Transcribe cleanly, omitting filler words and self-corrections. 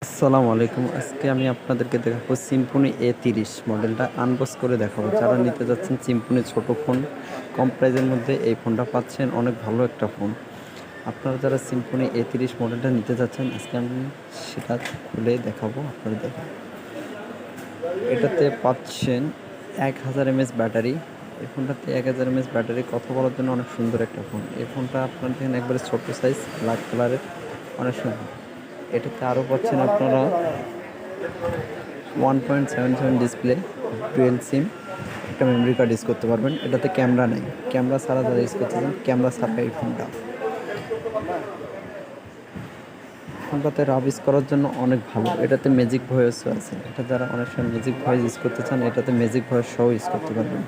আসসালামু আলাইকুম। আজকে আমি আপনাদেরকে দেখাবো সিম্ফনি A30 মডেলটা আনবক্স করে দেখাবো। যারা নিতে যাচ্ছেন সিম্ফনি ছোট ফোন, কম প্রাইসের মধ্যে এই ফোনটা পাচ্ছেন, অনেক ভালো একটা ফোন। আপনারা যারা সিম্ফনি A30 মডেলটা নিতে যাচ্ছেন, আজকে আমি সেটা খুলে দেখাবো, আপনারা দেখেন। এটাতে পাচ্ছেন 1000 mAh ব্যাটারি। এই ফোনটাতে 1000 mAh ব্যাটারি, কথা বলার জন্য অনেক সুন্দর একটা ফোন। এই ফোনটা আপনারা দেখেন একবারে ছোট সাইজ, ব্ল্যাক কালারের, অনেক সুন্দর। এটাতে আরও পাচ্ছেন আপনারা 1.77 ডিসপ্লে, ডুয়েল সিম, একটা মেমরি কার্ড ইউজ করতে পারবেন। এটাতে ক্যামেরা নেই, ক্যামেরা ছাড়া যারা ইউজ করতে চান, ক্যামেরা ছাড়া এই ফোনটাতে রাব ইউজ করার জন্য অনেক ভালো। এটাতে ম্যাজিক ভয়েসও আছে, এটা যারা অনেক সময় ম্যাজিক ভয়েস ইউজ করতে চান, এটাতে ম্যাজিক ভয়েস সহ ইউজ করতে পারবেন।